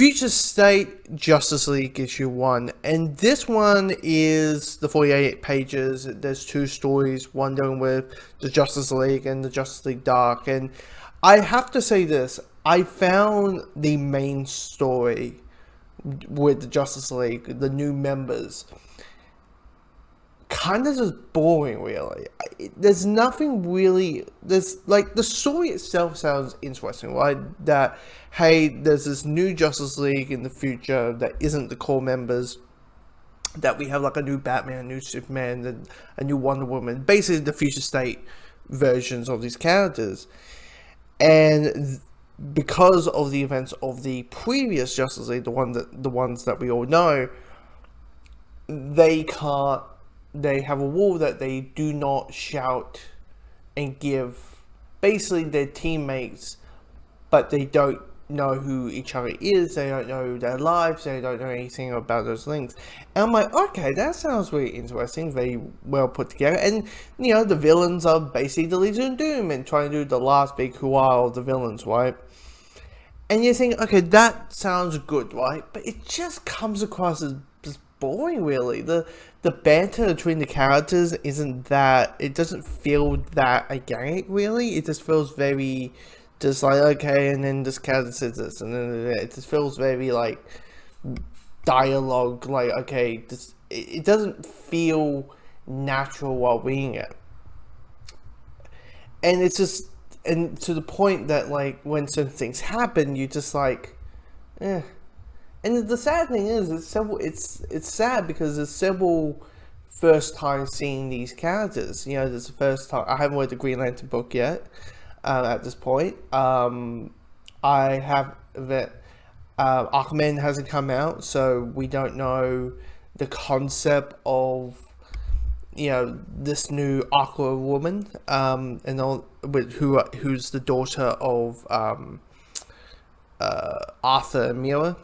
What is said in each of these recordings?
Future State Justice League issue 1, and this one is the 48 pages. There's two stories, one dealing with the Justice League and the Justice League Dark, and I have to say this, I found the main story with the Justice League, the new members, kind of just boring, really. There's nothing really. There's like the story itself sounds interesting, right? That hey, there's this new Justice League in the future that isn't the core members. That we have like a new Batman, a new Superman, and a new Wonder Woman. Basically, the future state versions of these characters, and because of the events of the previous Justice League, the ones that we all know, they can't. They have a rule that they do not shout and give basically their teammates, but they don't know who each other is, they don't know their lives, they don't know anything about those things. And I'm like, okay, that sounds really interesting, very well put together. And, you know, the villains are basically the Legion of Doom and trying to do the last big hurrah of the villains, right? And you think, okay, that sounds good, right? But it just comes across as just boring, really. The banter between the characters isn't that, it doesn't feel that organic, really. It just feels very, just like, okay, and then this character says this, and then it just feels very, like, dialogue, like, okay, this, it doesn't feel natural while reading it. And it's just, and to the point that, like, when certain things happen, you just like, eh. And the sad thing is, it's sad because there's several first time seeing these characters. You know, there's the first time, I haven't read the Green Lantern book yet, at this point. I have that, Aquaman hasn't come out, so we don't know the concept of, you know, this new Aqua woman, and all, who's the daughter of, Arthur and Mira.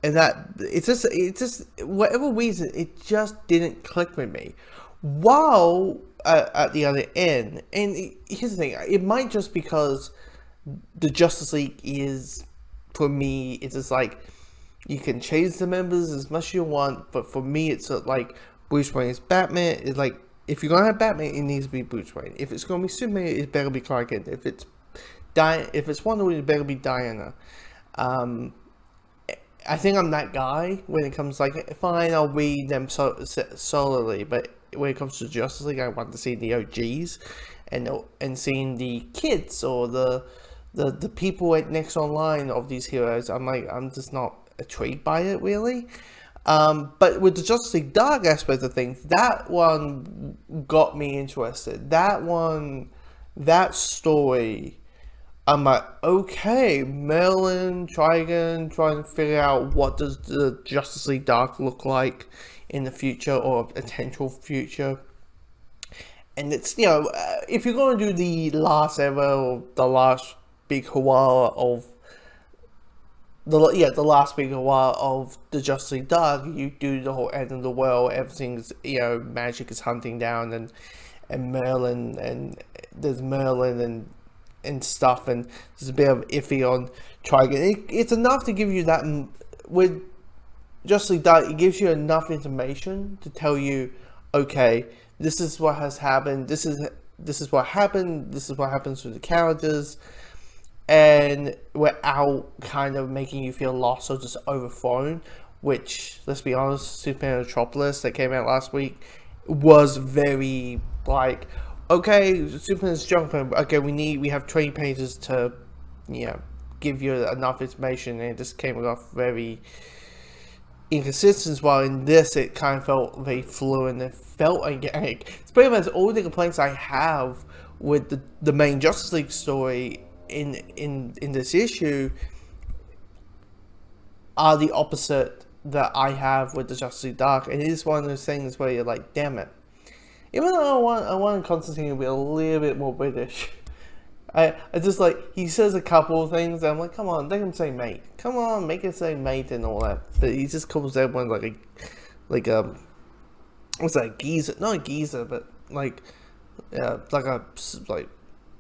And that, it's just, whatever reason, it just didn't click with me. While, at the other end, and here's the thing, it might just because the Justice League is, for me, it's just like, you can change the members as much as you want, but for me, it's like, Bruce Wayne is Batman. It's like, if you're gonna have Batman, it needs to be Bruce Wayne. If it's gonna be Superman, it better be Clark Kent. If it's Wonder Woman, it better be Diana. I think I'm that guy when it comes, like, fine, I'll read them solely, but when it comes to Justice League, I want to see the OGs and seeing the kids or the people at next online of these heroes. I'm just not intrigued by it, really. But with the Justice League Dark aspect of things, that one got me interested. That story, I'm like, okay, Merlin, Trigon, trying to figure out what does the Justice League Dark look like in the future or potential future. And it's, you know, if you're going to do the last ever or the last big hurrah of the last big hurrah of the Justice League Dark, you do the whole end of the world, everything's, you know, magic is hunting down and Merlin, and there's Merlin and stuff, and there's a bit of iffy on Trigon. It's enough to give you that. With Justice League Dark, it gives you enough information to tell you, okay, this is what has happened, this is what happened, this is what happens with the characters, and without kind of making you feel lost or just overthrown, which, let's be honest, Superman Metropolis that came out last week was very, like, okay, Superman's jumping, okay, we have 20 pages to, you know, give you enough information, and it just came off very inconsistent, while in this, it kind of felt very fluid, it felt organic. It's pretty much all the complaints I have with the main Justice League story in this issue are the opposite that I have with the Justice League Dark, and it is one of those things where you're like, damn it. Even though I want Constantine to be a little bit more British. I just, like, he says a couple of things, and I'm like, come on, make him say mate. Come on, make him say mate and all that. But he just calls everyone like a what's that, geezer? Not a geezer, but like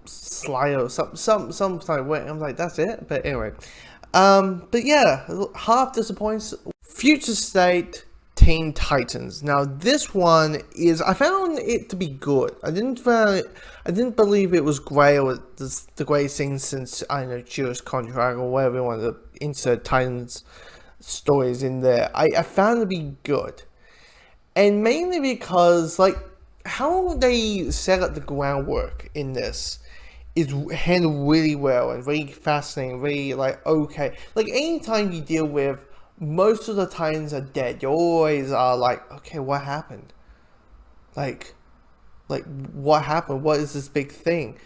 Slayer or some type of way. I'm like, that's it? But anyway. But yeah, half disappoints. Future State Teen Titans. Now this one is, I found it to be good. I didn't believe it was great or the greatest thing since, I don't know, Jewish Contract or whatever you want to insert Titans stories in there. I found it to be good. And mainly because, like, how they set up the groundwork in this is handled really well and really fascinating, really, like, okay. Like, anytime you deal with, most of the Titans are dead, you always are like, okay, what happened? Like, what happened? What is this big thing?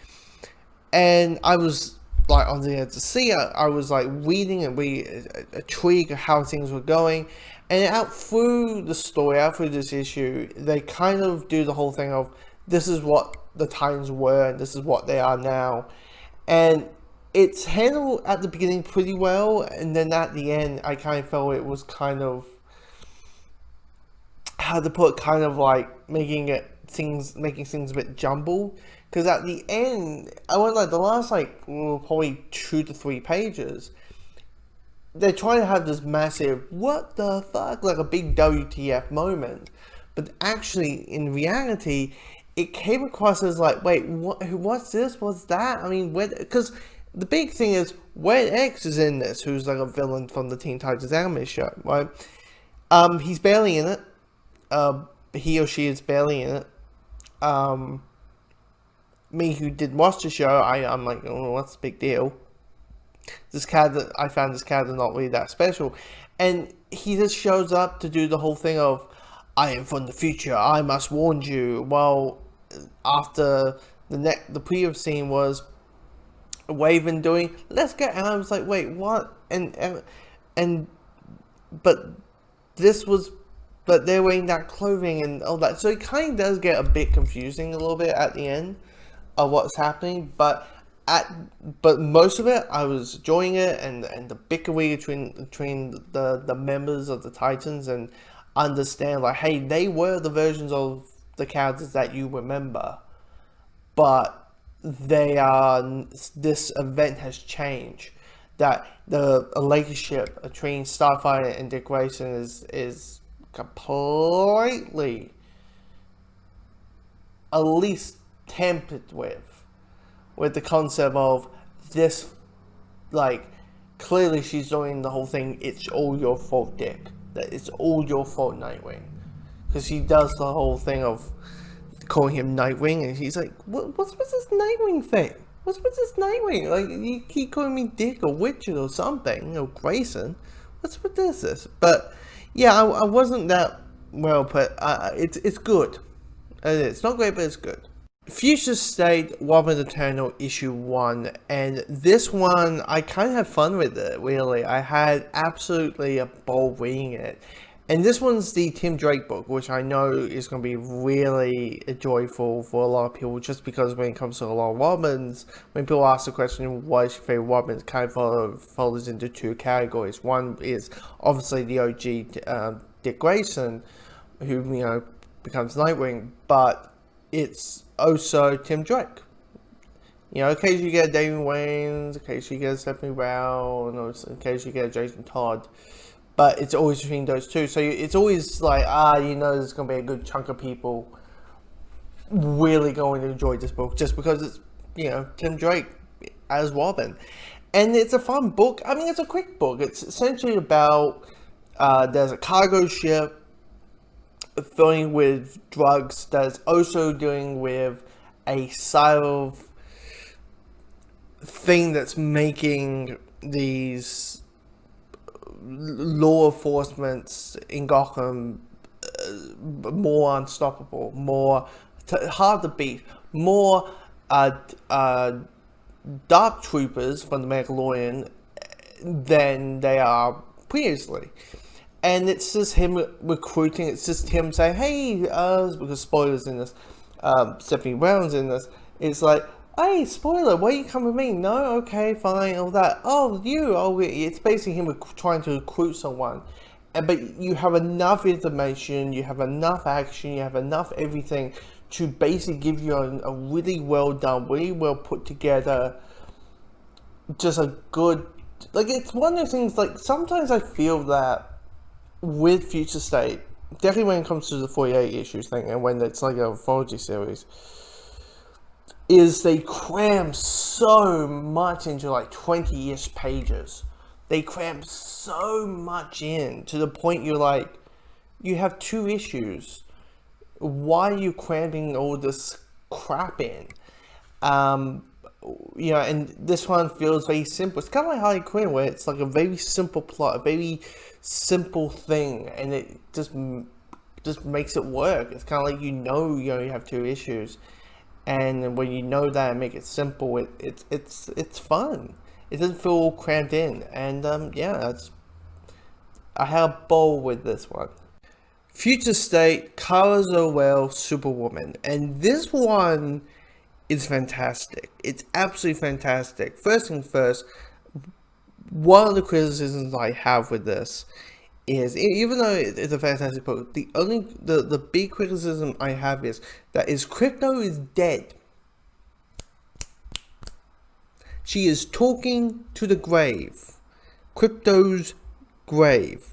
And I was, like, on the edge to see it. I was, like, reading and really intrigued at how things were going. And out through the story, out through this issue, they kind of do the whole thing of, this is what the Titans were, and this is what they are now. And it's handled at the beginning pretty well, and then at the end, I kind of felt it was kind of, how to put, kind of like making things a bit jumbled. Because at the end, I went like the last probably 2 to 3 pages, they're trying to have this massive, what the fuck, like a big WTF moment. But actually, in reality, it came across as like, wait, what's this? What's that? I mean, because the big thing is, Red X is in this, who's like a villain from the Teen Titans anime show, right? He's barely in it. He or she is barely in it. Me, who did watch the show, I'm like, oh, what's the big deal? I found this character not really that special, and he just shows up to do the whole thing of, I am from the future, I must warn you. Well, after the previous scene was Raven doing, let's get, and I was like, wait, what? But this was, but they're wearing that clothing and all that, so it kind of does get a bit confusing a little bit at the end of what's happening, but most of it, I was enjoying it, and the bickering between the members of the Titans, and understand, like, hey, they were the versions of the characters that you remember, but they are, this event has changed, that the relationship between Starfire and Dick Grayson is completely, at least tempered with the concept of this, like, clearly she's doing the whole thing, it's all your fault, Dick. That it's all your fault, Nightwing. Because she does the whole thing of calling him Nightwing, and he's like, what's with this Nightwing thing? What's with this Nightwing? Like, you keep calling me Dick or Richard or something, or Grayson. What's with this? But, yeah, I wasn't that well put. It's good. It's not great, but it's good. Future State, Robin Eternal, issue 1, and this one, I kind of had fun with it, really. I had absolutely a ball reading it. And this one's the Tim Drake book, which I know is going to be really joyful for a lot of people, just because when it comes to a lot of Robins, when people ask the question, what is your favorite Robin, it kind of falls into 2 categories. One is obviously the OG Dick Grayson, who, becomes Nightwing, but it's also Tim Drake. Occasionally you get a Damon Wayans, occasionally you get a Stephanie Brown, or occasionally you get a Jason Todd. But it's always between those two. So it's always like, there's going to be a good chunk of people really going to enjoy this book, just because it's, Tim Drake as Robin. And it's a fun book. I mean, it's a quick book. It's essentially about, there's a cargo ship filling with drugs that's also dealing with a side of thing that's making these law enforcement in Gotham more unstoppable, more hard to beat, more dark troopers from the Mandalorian than they are previously. And it's just him recruiting, it's just him saying, hey, because spoilers in this, Stephanie Brown's in this, it's like, hey, spoiler, why you come with me? No, okay, fine, all that. It's basically him trying to recruit someone. But you have enough information, you have enough action, you have enough everything to basically give you a really well done, really well put together, just a good like, it's one of those things, like, sometimes I feel that with Future State, definitely when it comes to the 48 issues thing, and when it's like a anthology series, is they cram so much into like 20-ish pages. They cram so much in to the point you're like, you have 2 issues. Why are you cramming all this crap in? You know, and this one feels very simple. It's kind of like Harley Quinn, where it's like a very simple plot, a very simple thing, and it just makes it work. It's kind of like, you only have 2 issues, and when you know that and make it simple, it's fun. It doesn't feel all crammed in, and yeah, I had a ball with this one. Future State, Kara Zor-El, Superwoman, and this one is fantastic. It's absolutely fantastic. First thing first, one of the criticisms I have with this is, even though it's a fantastic book, the big criticism I have is that Crypto is dead. She is talking to the grave. Crypto's grave.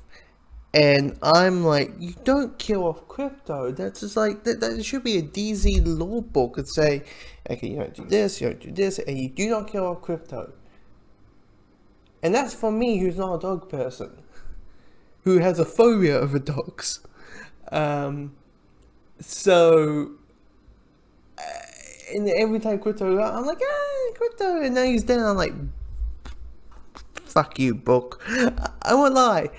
And I'm like, you don't kill off Crypto. That's just like, that should be a DZ law book and say, okay, you don't do this, and you do not kill off Crypto. And that's for me, who's not a dog person, who has a phobia over dogs. So, and every time Crypto, I'm like, Crypto, and now he's dead, and I'm like, fuck you, book. I won't lie.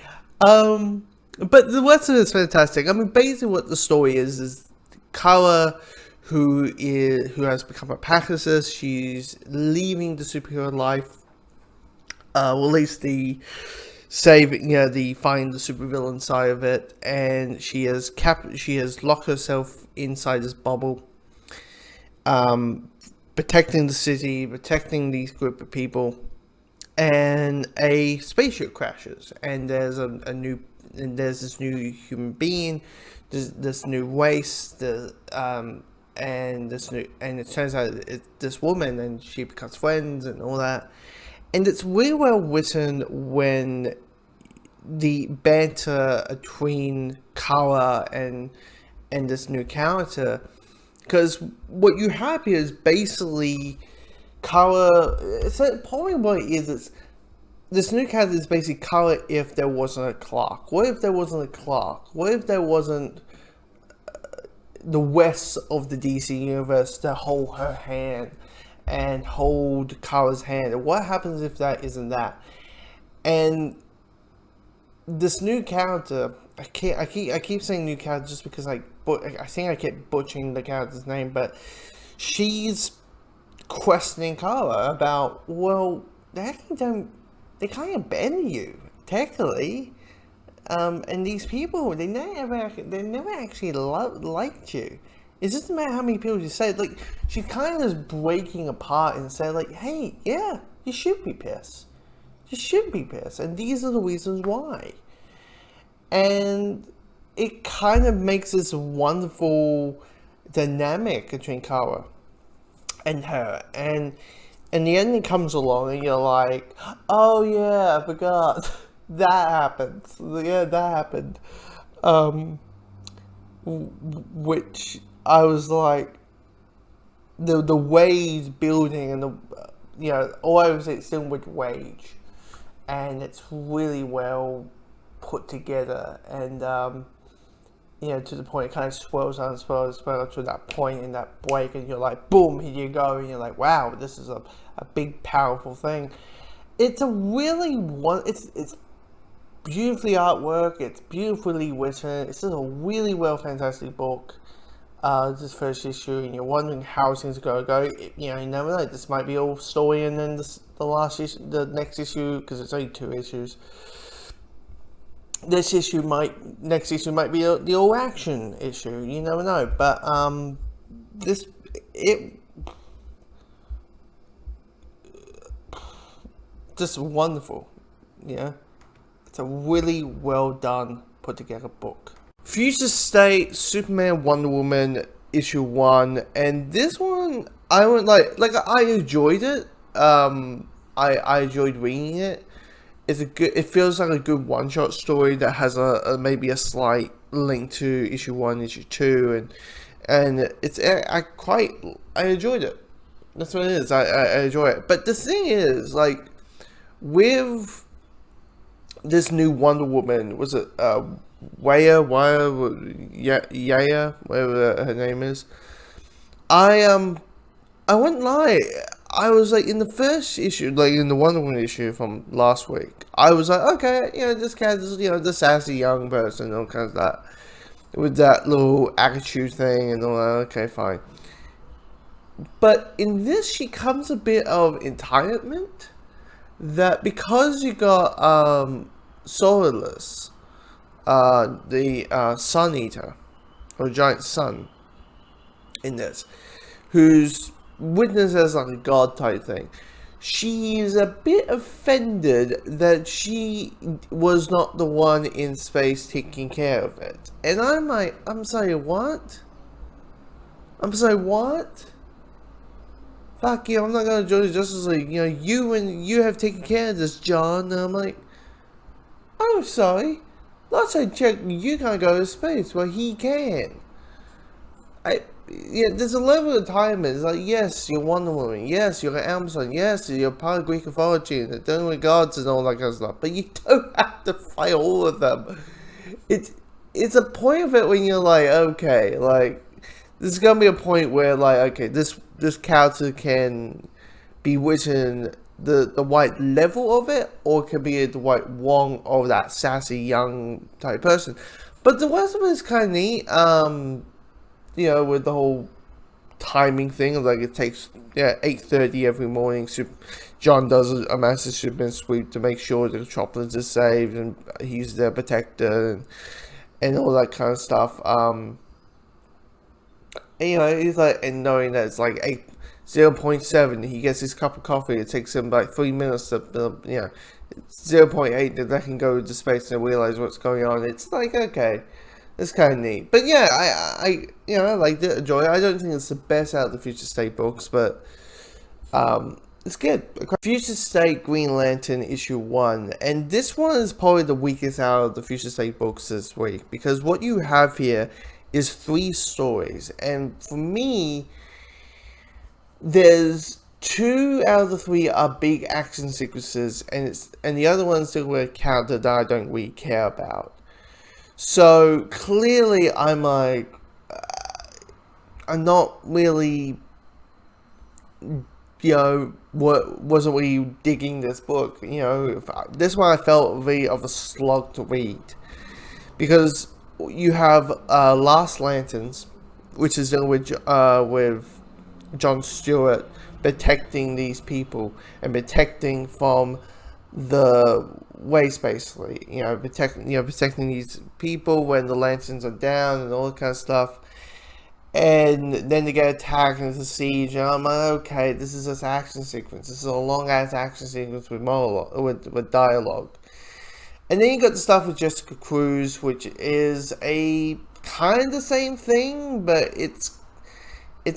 But the rest of it is fantastic. I mean, basically what the story is Kara, who has become a pacifist. She's leaving the superhero life, well, at least the find the supervillain side of it, and she has locked herself inside this bubble, protecting the city, protecting these group of people. And a spaceship crashes, and there's this new human being, this new race, and it turns out it's this woman, and she becomes friends and all that. And it's really well written when the banter between Kara and this new character, because what you have here is basically Kara. So probably what it is, this new character is basically Kara if there wasn't a Clark. What if there wasn't a Clark? What if there wasn't the rest of the DC universe to hold her hand and hold Kara's hand? And what happens if that isn't that? And this new character, I keep saying new character just because I think I kept butchering the character's name, but she's questioning Kara about, well, they kind of abandon you technically, and these people, they never actually liked you. It doesn't matter how many people you say. Like, she kind of is breaking apart and say, like, hey, yeah, you should be pissed. You should be pissed, and these are the reasons why. And it kind of makes this wonderful dynamic between Kara and her, and the ending comes along, and you're like, oh yeah, I forgot that happened. Yeah, that happened. Which I was like, the wage building, and all I was saying with wage, and it's really well put together, and to the point it kind of swirls to that point in that break, and you're like, boom, here you go, and you're like, wow, this is a big, powerful thing. It's a really it's beautifully artwork, it's beautifully written, it's just a really fantastic book. This first issue, and you're wondering how things are going to go. You never know, this might be all story, and then the next issue, because it's only 2 issues, next issue might be the all action issue. You never know, but just wonderful. It's a really well done, put together book. Future State, Superman, Wonder Woman, issue 1, and this one I went like I enjoyed it. I enjoyed reading it. It feels like a good one-shot story that has a maybe a slight link to issue 1, issue 2, and I enjoyed it. That's what it is. I enjoy it. But the thing is, like, with this new Wonder Woman, was it Yaya, whatever her name is? I wouldn't lie. I was like, in the first issue, like in the Wonder Woman issue from last week, I was like, okay, this cat is, the sassy young person, and all kinds of that, with that little attitude thing and all that. Okay, fine. But in this, she comes a bit of entitlement, that because you got Zor-El, the Sun Eater, or giant sun, in this, who's witnessed as like a god type thing. She's a bit offended that she was not the one in space taking care of it. And I'm like, I'm sorry, what? I'm sorry, what? Fuck you, I'm not gonna join the Justice League. You have taken care of this, John. And I'm like, oh, sorry. Last I checked, you can't go to space. Well, he can. There's a level of time. It's like, yes, you're Wonder Woman. Yes, you're an Amazon. Yes, you're part of Greek mythology and dealing with gods and all that kind of stuff. But you don't have to fight all of them. It's a point of it when you're like, okay, like, there's gonna be a point where, like, okay, this character can be written the right level of it, or it can be the right wrong of that sassy young type person. But the rest of it is kind of neat. With the whole timing thing, like it takes 8:30 every morning. John does a massive Superman sweep to make sure the Metropolis is saved, and he's their protector, and all that kind of stuff. He's like, and knowing that it's like 0.7, he gets his cup of coffee. It takes him like 3 minutes to 0.8 that they can go into space and realize what's going on. It's like, okay. It's kind of neat. But yeah, I liked it, enjoy it. I don't think it's the best out of the Future State books, but it's good. Future State Green Lantern issue 1. And this one is probably the weakest out of the Future State books this week, because what you have here is 3 stories. And for me, there's 2 out of the 3 are big action sequences, and the other one's still a character that I don't really care about. So clearly, I'm like, I'm not really, wasn't really digging this book. This one I felt really of a slog to read, because you have Last Lanterns, which is dealing with John Stewart protecting these people and protecting from the waste, basically, protecting these people when the lanterns are down and all that kind of stuff. And then they get attacked and it's a siege, and I'm like, okay, this is this action sequence. This is a long ass action sequence with monologue, with dialogue. And then you got the stuff with Jessica Cruz, which is a kind of the same thing, but it's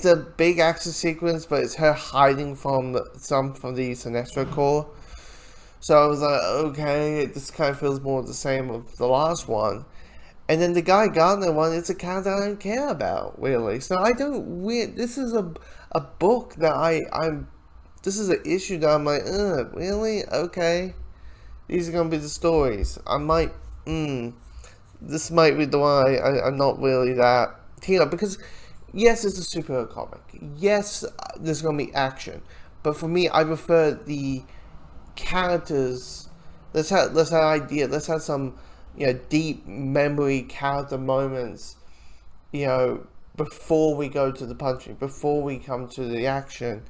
a big action sequence, but it's her hiding from the Sinestro Corps. So I was like, okay, this kind of feels more the same of the last one. And then the Guy Gardner one, it's a character I don't care about, really. So I don't this is a book that this is an issue that I'm like, really? Okay. These are going to be the stories. This might be the one I'm not really that keen on, because yes, it's a superhero comic. Yes, there's going to be action. But for me, I prefer the characters. Let's have some deep memory character moments before we go to the punching, before we come to the action.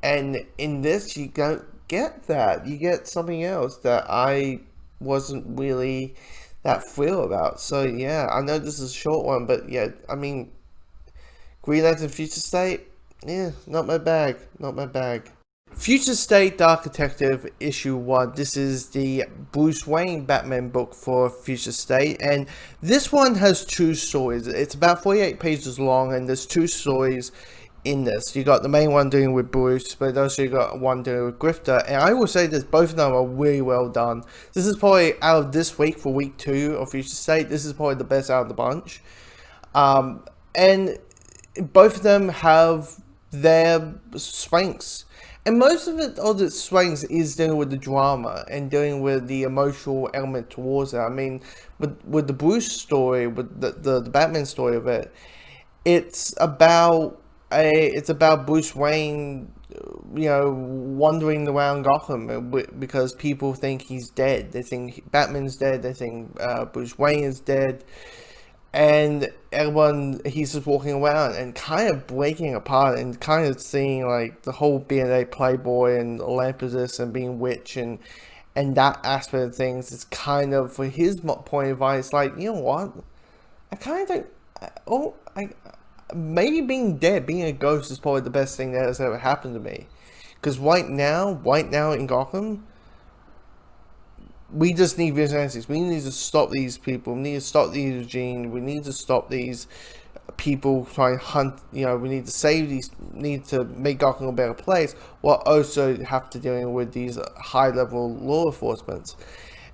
And in this, you don't get that. You get something else that I wasn't really that thrilled about. So yeah, I know this is a short one, but yeah, I mean, Green Lantern Future State, not my bag. Future State Dark Detective issue 1. This is the Bruce Wayne Batman book for Future State, and this one has 2 stories. It's about 48 pages long, and there's 2 stories. in this. You got the main one doing with Bruce, but also you got one doing with Grifter, and I will say that both of them are really well done. This is probably, out of this week, for week 2 of Future State, this is probably the best out of the bunch. And both of them have their strengths, and most of it, all the strengths, is dealing with the drama and dealing with the emotional element towards it. I mean, with the Bruce story, with the Batman story of it, it's about Bruce Wayne, wandering around Gotham because people think he's dead. They think Batman's dead. They think Bruce Wayne is dead. And he's just walking around and kind of breaking apart and kind of seeing like the whole being a playboy and Lampus and being witch and that aspect of things is kind of, for his point of view, it's like, you know what? I kind of don't... maybe being dead, being a ghost is probably the best thing that has ever happened to me. Because right now in Gotham, we just need vigilantes. We need to stop these people. We need to stop these regimes. We need to stop these people trying to hunt. We need to save these. Need to make Gotham a better place, while also have to deal with these high-level law enforcement.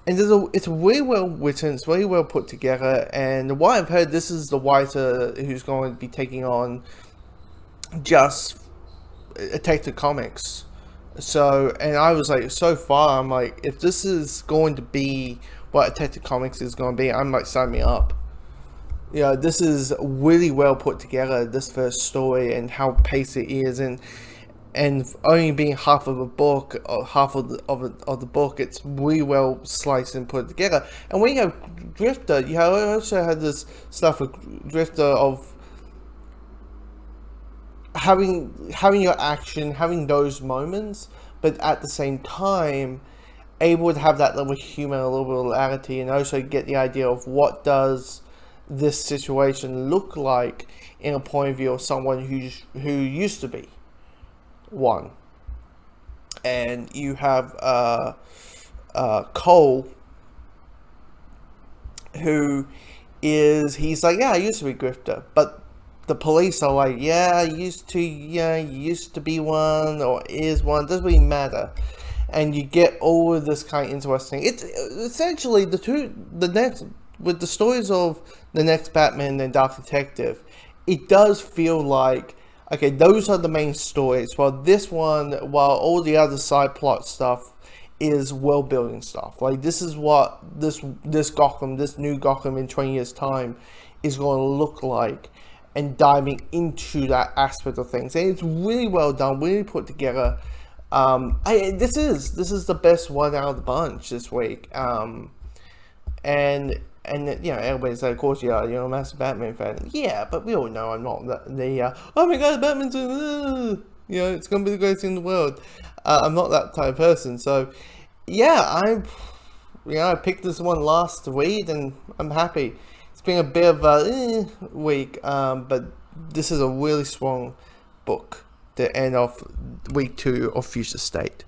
And it's really well written. It's really well put together. And what I've heard, this is the writer who's going to be taking on just Detective Comics. So, and I was like, so far, I'm like, if this is going to be what Detective Comics is going to be, I'm like, sign me up. This is really well put together, this first story, and how paced it is, and only being half of a book, or half of the book, it's really well sliced and put together. And when you have Drifter, you also had this stuff with Drifter of having your action, having those moments, but at the same time able to have that little humor, a little bit of hilarity, and also get the idea of what does this situation look like in a point of view of someone who used to be one. And you have Cole, he's like, yeah, I used to be Grifter, but the police are like, yeah, you used to be one, or is one, doesn't really matter. And you get all of this kind of interesting. It's essentially with the stories of the next Batman and Dark Detective, it does feel like, okay, those are the main stories, while all the other side plot stuff is world building stuff. Like, this is what this Gotham, this new Gotham in 20 years time is going to look like, and diving into that aspect of things. And it's really well done, really put together. This is the best one out of the bunch this week. And everybody's like, of course, yeah, you're a massive Batman fan. Yeah, but we all know I'm not oh my god, Batman's it's gonna be the greatest thing in the world. I'm not that type of person. So yeah, I picked this one last week, and I'm happy. It's been a bit of a week, but this is a really strong book to end off week 2 of Future State.